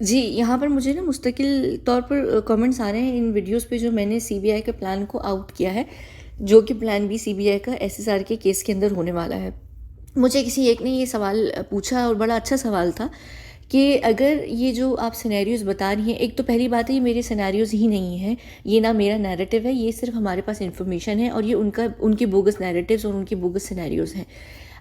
जी, यहाँ पर मुझे ना मुस्तकिल तौर पर कमेंट्स आ रहे हैं इन वीडियोज़ पे जो मैंने सीबीआई के प्लान को आउट किया है, जो कि प्लान बी सीबीआई का एसएसआर के केस के अंदर होने वाला है। मुझे किसी एक ने ये सवाल पूछा और बड़ा अच्छा सवाल था कि अगर ये जो आप सिनेरियोज़ बता रही हैं, एक तो पहली बात है ये मेरे सिनेरियोज़ ही नहीं हैं, ये ना मेरा नैरेटिव है, ये सिर्फ़ हमारे पास इन्फॉर्मेशन है और ये उनकी बोगस नैरेटिव्स और उनकी बोगस सिनेरियोज़ हैं।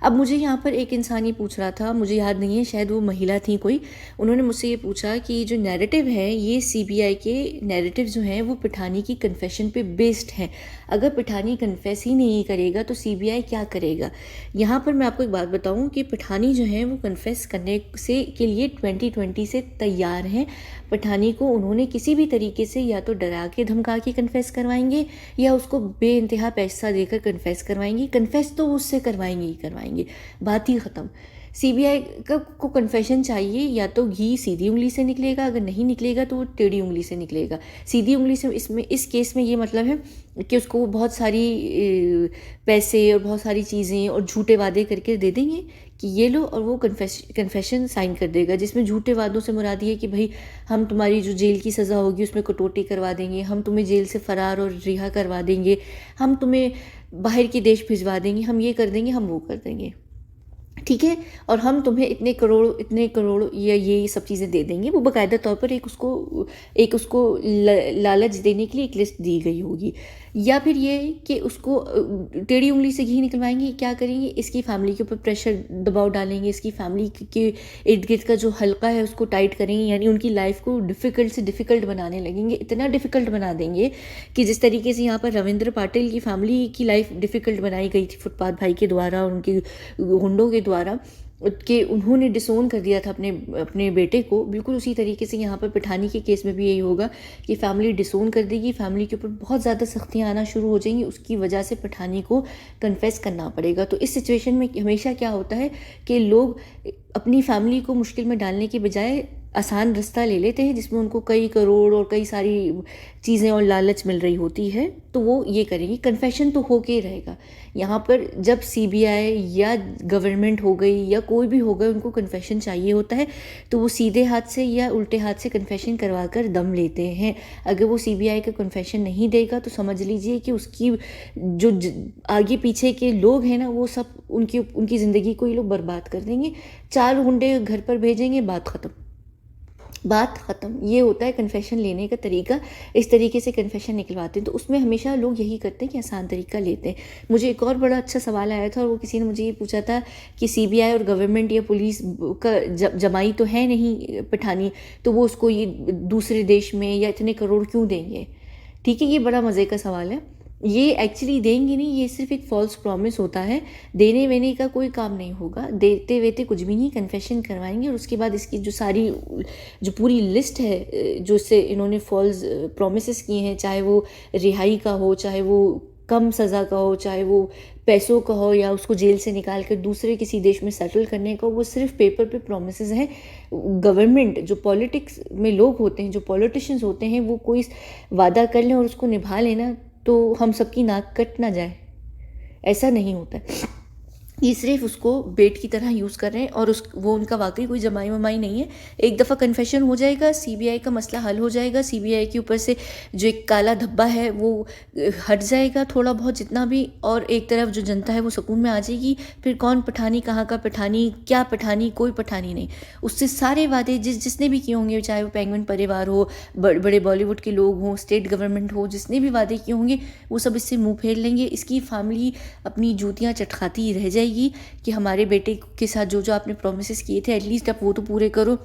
अब मुझे यहाँ पर एक इंसान ये पूछ रहा था, मुझे याद नहीं है, शायद वो महिला थी कोई, उन्होंने मुझसे ये पूछा कि जो नैरेटिव है ये सीबीआई के नैरेटिव जो हैं वो पिठानी की कन्फेशन पे बेस्ड हैं। अगर पिठानी कन्फेस ही नहीं करेगा तो सीबीआई क्या करेगा? यहाँ पर मैं आपको एक बात बताऊँ कि पिठानी जो है वो कन्फेस करने से के लिए 2020 से तैयार हैं। पिठानी को उन्होंने किसी भी तरीके से या तो डरा के धमका के कन्फेस करवाएंगे या उसको बेइंतहा पैसा देकर कन्फेस करवाएंगे। कन्फेस तो वो उससे करवाएंगे ही करवाएंगे, बात ही ख़त्म। सीबीआई को कन्फेशन चाहिए, या तो घी सीधी उंगली से निकलेगा, अगर नहीं निकलेगा तो वो टेढ़ी उंगली से निकलेगा। सीधी उंगली से इस केस में ये मतलब है कि उसको बहुत सारी पैसे और बहुत सारी चीज़ें और झूठे वादे करके दे देंगे कि ये लो, और वो कन्फेशन साइन कर देगा, जिसमें झूठे वादों से मुराद ये कि भाई हम तुम्हारी जो जेल की सज़ा होगी उसमें कटौती करवा देंगे, हम तुम्हें जेल से फ़रार और रिहा करवा देंगे, हम तुम्हें बाहर के देश भिजवा देंगे, हम ये कर देंगे, हम वो कर देंगे, ठीक है, और हम तुम्हें इतने करोड़ या ये सब चीज़ें दे देंगे। वो बाकायदा तौर पर एक उसको लालच देने के लिए एक लिस्ट दी गई होगी। या फिर ये कि उसको टेढ़ी उंगली से घी निकलवाएंगे। क्या करेंगे? इसकी फैमिली के ऊपर प्रेशर दबाव डालेंगे, इसकी फैमिली के इर्द गिर्द का जो हल्का है उसको टाइट करेंगे, यानी उनकी लाइफ को डिफ़िकल्ट से डिफ़िकल्ट बनाने लगेंगे, इतना डिफ़िकल्ट बना देंगे कि जिस तरीके से यहाँ पर रविंद्र पाटिल की फैमिली की लाइफ डिफ़िकल्ट बनाई गई थी फुटपाथ भाई के द्वारा, उनके गुंडों के द्वारा, कि उन्होंने डिसोन कर दिया था अपने अपने बेटे को, बिल्कुल उसी तरीके से यहाँ पर पिठानी के केस में भी यही होगा कि फैमिली डिसोन कर देगी, फैमिली के ऊपर बहुत ज़्यादा सख्तियाँ आना शुरू हो जाएंगी, उसकी वजह से पिठानी को कन्फेस करना पड़ेगा। तो इस सिचुएशन में हमेशा क्या होता है कि लोग अपनी फैमिली को मुश्किल में डालने के बजाय आसान रास्ता ले लेते हैं, जिसमें उनको कई करोड़ और कई सारी चीज़ें और लालच मिल रही होती है, तो वो ये करेंगे। कन्फेशन तो होके रहेगा। यहाँ पर जब सीबीआई या गवर्नमेंट हो गई या कोई भी हो गया, उनको कन्फेशन चाहिए होता है, तो वो सीधे हाथ से या उल्टे हाथ से कन्फेशन करवा कर दम लेते हैं। अगर वो सीबीआई का कन्फेशन नहीं देगा तो समझ लीजिए कि उसकी जो आगे पीछे के लोग हैं ना, वो सब उनकी ज़िंदगी को ये लोग बर्बाद कर देंगे। 4 गुंडे घर पर भेजेंगे, बात ख़त्म, बात ख़त्म। ये होता है कन्फेशन लेने का तरीका, इस तरीके से कन्फेशन निकलवाते हैं। तो उसमें हमेशा लोग यही करते हैं कि आसान तरीका लेते हैं। मुझे एक और बड़ा अच्छा सवाल आया था और वो किसी ने मुझे ये पूछा था कि सीबीआई और गवर्नमेंट या पुलिस का जमाई तो है नहीं पठानी, तो वो उसको ये दूसरे देश में या इतने करोड़ क्यों देंगे? ठीक है, ये बड़ा मज़े का सवाल है। ये एक्चुअली देंगे नहीं, ये सिर्फ एक फॉल्स प्रॉमिस होता है। देने वेने का कोई काम नहीं होगा, देते वेते कुछ भी नहीं, कन्फेशन करवाएंगे और उसके बाद इसकी जो पूरी लिस्ट है जो इससे इन्होंने फॉल्स प्रॉमिसेस किए हैं, चाहे वो रिहाई का हो, चाहे वो कम सज़ा का हो, चाहे वो पैसों का हो, या उसको जेल से निकाल कर दूसरे किसी देश में सेटल करने का, वो सिर्फ पेपर पे प्रॉमिसेस हैं। गवर्नमेंट, जो पॉलिटिक्स में लोग होते हैं, जो पॉलिटिशियंस होते हैं, वो कोई वादा कर लें और उसको निभा लेना तो हम सबकी नाक कट ना जाए, ऐसा नहीं होता है। ये सिर्फ उसको बेट की तरह यूज़ कर रहे हैं और वो उनका वाकई कोई जमाई वमाई नहीं है। एक दफ़ा कन्फेशन हो जाएगा, सीबीआई का मसला हल हो जाएगा, सीबीआई के ऊपर से जो एक काला धब्बा है वो हट जाएगा थोड़ा बहुत जितना भी, और एक तरफ जो जनता है वो सुकून में आ जाएगी। फिर कौन पठानी, कहाँ का पठानी, क्या पठानी, कोई पठानी नहीं। उससे सारे वादे जिसने भी किए होंगे, चाहे वो पेंगुइन परिवार हो, बड़े बॉलीवुड के लोग हों, स्टेट गवर्नमेंट हो, जिसने भी वादे किए होंगे वो सब इससे मुँह फेर लेंगे। इसकी फैमिली अपनी जूतियाँ चटखाती रह जाएगी कि हमारे बेटे के साथ जो जो आपने प्रोमिस किए थे एटलीस्ट आप वो तो पूरे करो।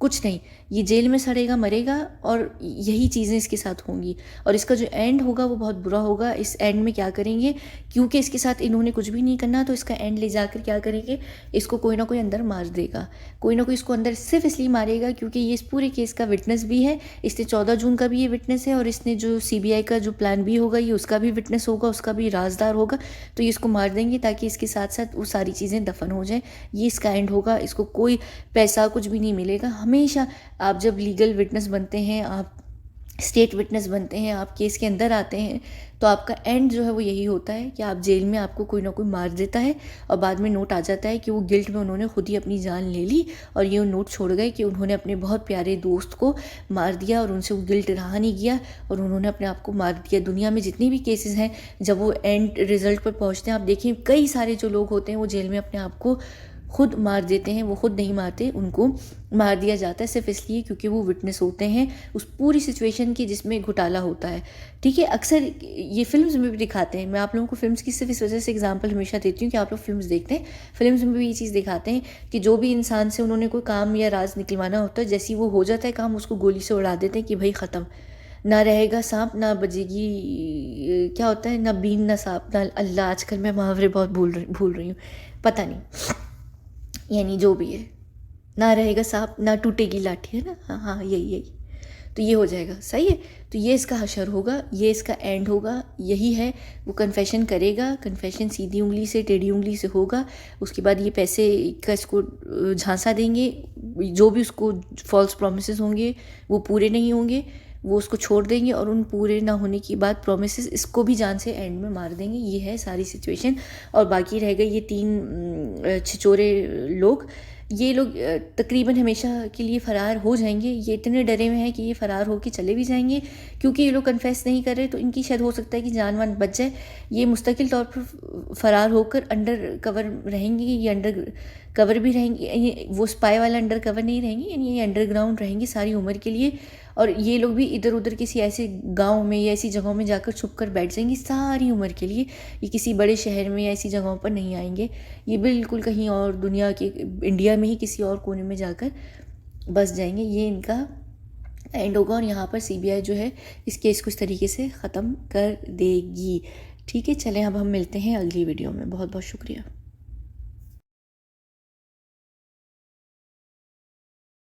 कुछ नहीं, ये जेल में सड़ेगा मरेगा और यही चीज़ें इसके साथ होंगी, और इसका जो एंड होगा वो बहुत बुरा होगा। इस एंड में क्या करेंगे, क्योंकि इसके साथ इन्होंने कुछ भी नहीं करना, तो इसका एंड ले जाकर क्या करेंगे, इसको कोई ना कोई अंदर मार देगा। कोई ना कोई इसको अंदर सिर्फ इसलिए मारेगा क्योंकि ये इस पूरे केस का विटनेस भी है। इसने 14 जून का भी ये विटनेस है, और इसने जो सीबीआई का जो प्लान बी होगा ये उसका भी विटनेस होगा, उसका भी राजदार होगा। तो ये इसको मार देंगे ताकि इसके साथ साथ वो सारी चीज़ें दफन हो जाएं। ये इसका एंड होगा। इसको कोई पैसा कुछ भी नहीं मिलेगा। हमेशा आप जब लीगल विटनेस बनते हैं, आप स्टेट विटनेस बनते हैं, आप केस के अंदर आते हैं, तो आपका एंड जो है वो यही होता है कि आप जेल में आपको कोई ना कोई मार देता है और बाद में नोट आ जाता है कि वो गिल्ट में उन्होंने खुद ही अपनी जान ले ली और ये नोट छोड़ गए कि उन्होंने अपने बहुत प्यारे दोस्त को मार दिया और उनसे वो गिल्ट रहा नहीं गया और उन्होंने अपने आप को मार दिया। दुनिया में जितनी भी केसेस हैं, जब वो एंड रिजल्ट पर पहुँचते हैं, आप देखिए कई सारे जो लोग होते हैं वो जेल में अपने आप को खुद मार देते हैं। वो खुद नहीं मारते, उनको मार दिया जाता है सिर्फ इसलिए क्योंकि वो विटनेस होते हैं उस पूरी सिचुएशन की जिसमें घोटाला होता है। ठीक है, अक्सर ये फिल्म्स में भी दिखाते हैं। मैं आप लोगों को फिल्म्स की सिर्फ इस वजह से एग्जांपल हमेशा देती हूँ कि आप लोग फिल्म्स देखते हैं, फिल्म्स में भी ये चीज़ दिखाते हैं कि जो भी इंसान से उन्होंने कोई काम या राज निकलवाना होता है, जैसे ही वो हो जाता है काम, उसको गोली से उड़ा देते हैं कि भाई ख़त्म, ना रहेगा सांप ना बजेगी, क्या होता है, ना बीन ना सांप ना अल्लाह। आजकल मैं मुहावरे बहुत भूल रही हूँ, पता नहीं, यानी जो भी है, ना रहेगा सांप ना टूटेगी लाठी, है ना, हाँ हाँ यही तो ये हो जाएगा, सही है। तो ये इसका हशर होगा, ये इसका एंड होगा, यही है। वो कन्फेशन करेगा, कन्फेशन सीधी उंगली से टेढ़ी उंगली से होगा। उसके बाद ये पैसे का इसको झांसा देंगे, जो भी उसको फॉल्स प्रॉमिसेस होंगे वो पूरे नहीं होंगे, वो उसको छोड़ देंगे और उन पूरे ना होने की बाद प्रॉमिसेस इसको भी जान से एंड में मार देंगे। ये है सारी सिचुएशन। और बाकी रह गए ये 3 छिचोरे लोग। ये लोग तकरीबन हमेशा के लिए फ़रार हो जाएंगे। ये इतने डरे हुए हैं कि ये फ़रार होकर चले भी जाएंगे, क्योंकि ये लोग कन्फेस नहीं कर रहे, तो इनकी शायद हो सकता है कि जान वान बच जाए। ये मुस्तकिल तौर पर फ़रार होकर अंडर कवर रहेंगे, ये अंडर कवर भी रहेंगे, वो स्पाई वाला अंडर कवर नहीं रहेंगे, यानी ये अंडरग्राउंड रहेंगे सारी उम्र के लिए। और ये लोग भी इधर उधर किसी ऐसे गांव में या ऐसी जगहों में जाकर छुप कर बैठ जाएंगे सारी उम्र के लिए। ये किसी बड़े शहर में या ऐसी जगहों पर नहीं आएंगे, ये बिल्कुल कहीं और दुनिया के, इंडिया में ही किसी और कोने में जाकर बस जाएंगे। ये इनका एंड होगा और यहाँ पर सीबीआई जो है इस केस को इस तरीके से ख़त्म कर देगी। ठीक है, चलें अब हम मिलते हैं अगली वीडियो में। बहुत बहुत शुक्रिया।